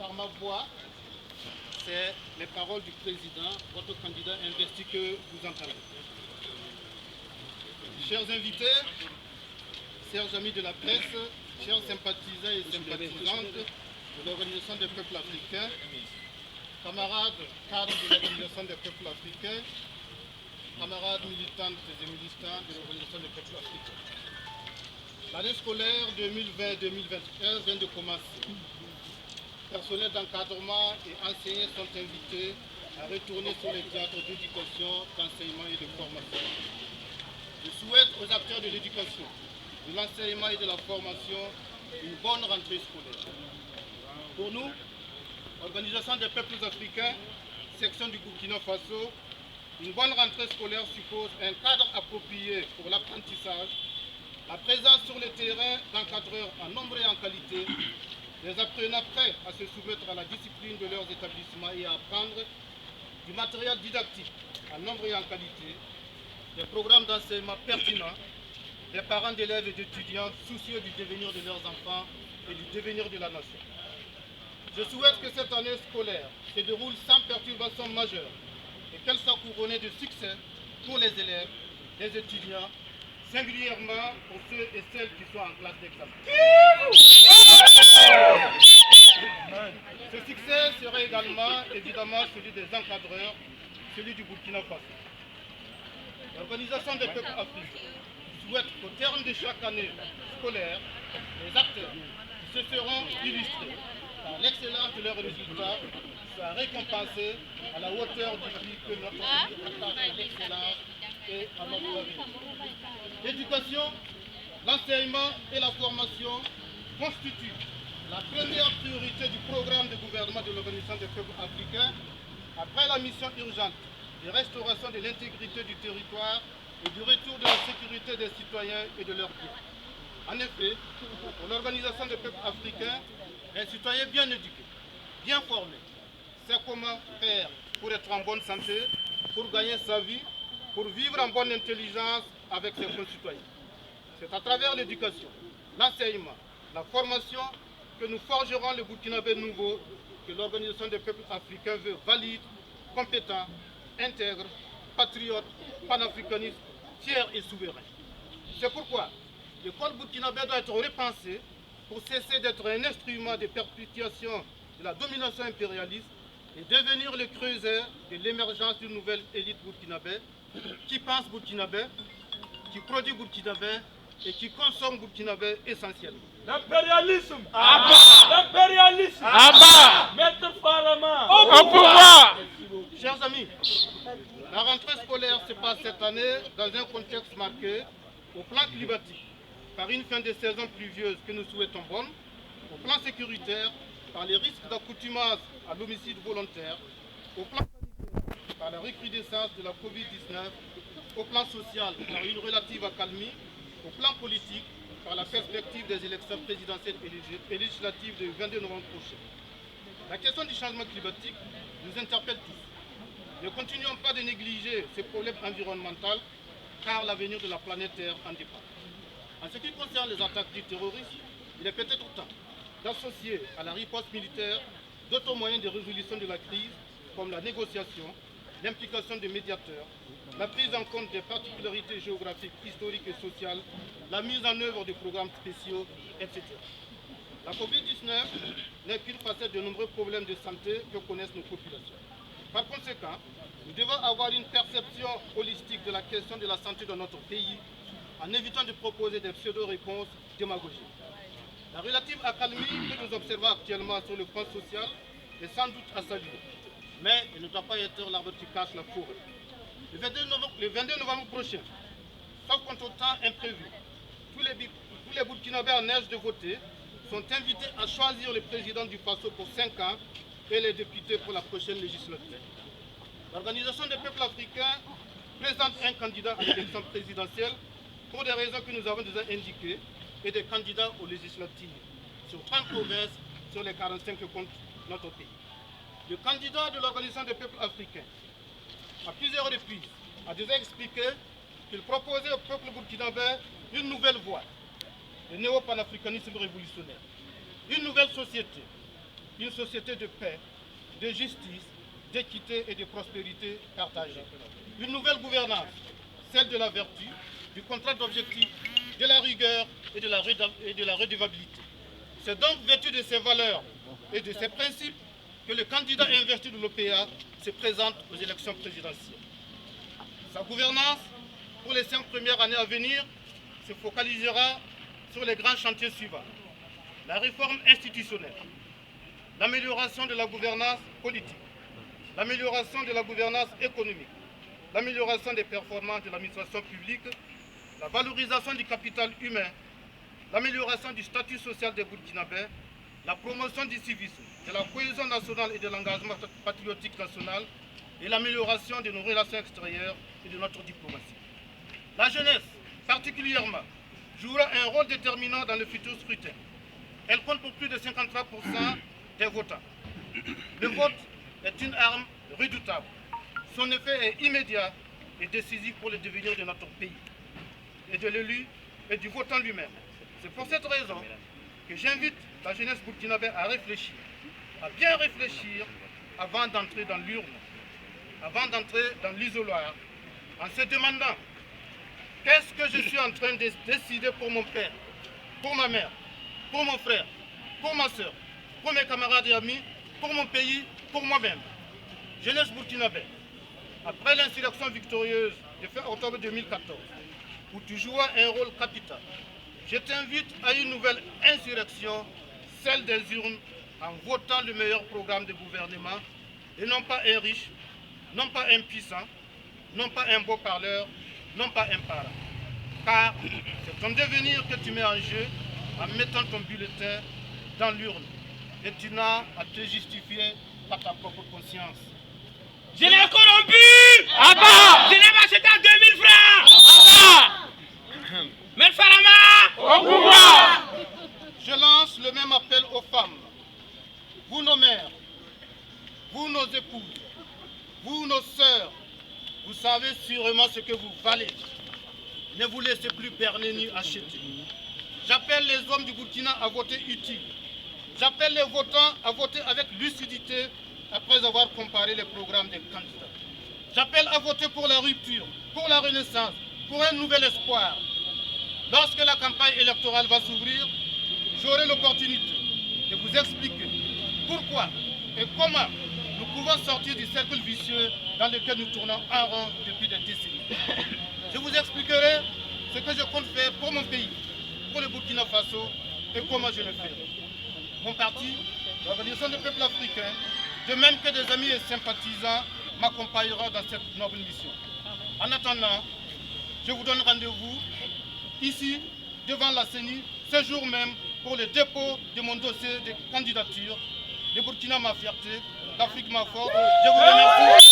par ma voix, c'est les paroles du président, votre candidat investi que vous entendez. Chers invités, chers amis de la presse, chers sympathisants et sympathisantes de l'Organisation des peuples africains, camarades cadres de l'Organisation des peuples africains, camarades militantes et militants de l'Organisation des peuples africains. L'année scolaire 2020-2021 vient de commencer. Personnel d'encadrement et enseignants sont invités à retourner sur les théâtres d'éducation, d'enseignement et de formation. Je souhaite aux acteurs de l'éducation, de l'enseignement et de la formation une bonne rentrée scolaire. Pour nous, Organisation des peuples africains, section du Burkina Faso, une bonne rentrée scolaire suppose un cadre approprié pour l'apprentissage, la présence sur le terrain d'encadreurs en nombre et en qualité, des apprenants prêts à se soumettre à la discipline de leurs établissements et à apprendre, du matériel didactique en nombre et en qualité, des programmes d'enseignement pertinents, des parents d'élèves et d'étudiants soucieux du devenir de leurs enfants et du devenir de la nation. Je souhaite que cette année scolaire se déroule sans perturbation majeure et qu'elle soit couronnée de succès pour les élèves, les étudiants, singulièrement pour ceux et celles qui sont en classe d'examen. Ce succès sera également, évidemment, celui des encadreurs, celui du Burkina Faso. L'Organisation des peuples africains souhaite qu'au terme de chaque année scolaire, les acteurs qui se seront illustrés par l'excellence de leurs résultats soient récompensés à la hauteur du prix que notre pays attache à l'excellence et à notre avenir. L'éducation, l'enseignement et la formation constituent la première priorité du programme de gouvernement de l'Organisation des peuples africains après la mission urgente de restauration de l'intégrité du territoire et du retour de la sécurité des citoyens et de leurs biens. En effet, pour l'Organisation des peuples africains, un citoyen bien éduqué, bien formé, sait comment faire pour être en bonne santé, pour gagner sa vie, pour vivre en bonne intelligence avec ses concitoyens. C'est à travers l'éducation, l'enseignement, la formation que nous forgerons le Burkinabé nouveau que l'Organisation des peuples africains veut valide, compétent, intègre, patriote, panafricaniste, fier et souverain. C'est pourquoi l'école burkinabé doit être repensée pour cesser d'être un instrument de perpétuation de la domination impérialiste et devenir le creuset de l'émergence d'une nouvelle élite burkinabé qui pense burkinabé, qui produit burkinabé et qui consomme burkinabé essentiellement. L'impérialisme Abba. L'impérialisme Abba. Maître Farama Au pouvoir. Chers amis, la rentrée scolaire se passe cette année dans un contexte marqué au plan climatique par une fin de saison pluvieuse que nous souhaitons bonne, au plan sécuritaire par les risques d'accoutumance à l'homicide volontaire, au plan sanitaire par la recrudescence de la Covid-19, au plan social par une relative accalmie, au plan politique par la perspective des élections présidentielles et législatives du 22 novembre prochain. La question du changement climatique nous interpelle tous. Ne continuons pas de négliger ce problème environnemental car l'avenir de la planète Terre en dépend. En ce qui concerne les attaques du terrorisme, il est peut-être temps d'associer à la riposte militaire d'autres moyens de résolution de la crise comme la négociation, l'implication des médiateurs, la prise en compte des particularités géographiques, historiques et sociales, la mise en œuvre de programmes spéciaux, etc. La Covid-19 n'est qu'une facette de nombreux problèmes de santé que connaissent nos populations. Par conséquent, nous devons avoir une perception holistique de la question de la santé de notre pays en évitant de proposer des pseudo-réponses démagogiques. La relative accalmie que nous observons actuellement sur le plan social est sans doute à saluer, mais il ne doit pas être l'arbre qui cache la forêt. Le 22 novembre prochain, sauf contre-temps imprévu, tous les Burkinabés en âge de voter sont invités à choisir le président du Faso pour 5 ans et les députés pour la prochaine législature. L'Organisation des peuples africains présente un candidat à l'élection présidentielle pour des raisons que nous avons déjà indiquées et des candidats aux législatives sur 30 provinces sur les 45 que compte notre pays. Le candidat de l'Organisation des peuples africains, à plusieurs reprises, a déjà expliqué qu'il proposait au peuple burkinabé une nouvelle voie, le néo-panafricanisme révolutionnaire, une nouvelle société, une société de paix, de justice, d'équité et de prospérité partagée. Une nouvelle gouvernance, celle de la vertu, du contrat d'objectif, de la rigueur et de la redevabilité. C'est donc vertu de ces valeurs et de ces principes que le candidat investi de l'OPA se présente aux élections présidentielles. Sa gouvernance pour les 5 premières années à venir se focalisera sur les grands chantiers suivants. La réforme institutionnelle, l'amélioration de la gouvernance politique, l'amélioration de la gouvernance économique, l'amélioration des performances de l'administration publique, la valorisation du capital humain, l'amélioration du statut social des Burkinabés, la promotion du civisme, de la cohésion nationale et de l'engagement patriotique national et l'amélioration de nos relations extérieures et de notre diplomatie. La jeunesse, particulièrement, jouera un rôle déterminant dans le futur scrutin. Elle compte pour plus de 53% des votants. Le vote est une arme redoutable. Son effet est immédiat et décisif pour le devenir de notre pays et de l'élu et du votant lui-même. C'est pour cette raison que j'invite la jeunesse burkinabé à réfléchir, à bien réfléchir avant d'entrer dans l'urne, avant d'entrer dans l'isoloir, en se demandant qu'est-ce que je suis en train de décider pour mon père, pour ma mère, pour mon frère, pour ma soeur, pour mes camarades et amis, pour mon pays, pour moi-même. Jeunesse burkinabé, après l'insurrection victorieuse de fin octobre 2014, où tu jouas un rôle capital, je t'invite à une nouvelle insurrection, celle des urnes, en votant le meilleur programme de gouvernement, et non pas un riche, non pas un puissant, non pas un beau parleur, non pas un parent. Car c'est ton devenir que tu mets en jeu en mettant ton bulletin dans l'urne. Et tu n'as à te justifier par ta propre conscience. Je l'ai corrompu! Abba! Je l'ai acheté à 2000 francs! Abba! Melfarama! Au pouvoir! Je lance le même appel aux femmes. Vous nos mères, vous nos épouses, vous nos sœurs, vous savez sûrement ce que vous valez. Ne vous laissez plus berner ni acheter. J'appelle les hommes du Burkina à voter utile. J'appelle les votants à voter avec lucidité après avoir comparé les programmes des candidats. J'appelle à voter pour la rupture, pour la renaissance, pour un nouvel espoir. Lorsque la campagne électorale va s'ouvrir, j'aurai l'opportunité de vous expliquer pourquoi et comment nous pouvons sortir du cercle vicieux dans lequel nous tournons en rond depuis des décennies. Je vous expliquerai ce que je compte faire pour mon pays, pour le Burkina Faso et comment je le fais. Mon parti, l'Organisation des peuples africains, de même que des amis et sympathisants, m'accompagneront dans cette noble mission. En attendant, je vous donne rendez-vous ici, devant la CENI, ce jour même, pour le dépôt de mon dossier de candidature. Le Burkina ma fierté, l'Afrique ma force. Je vous remercie.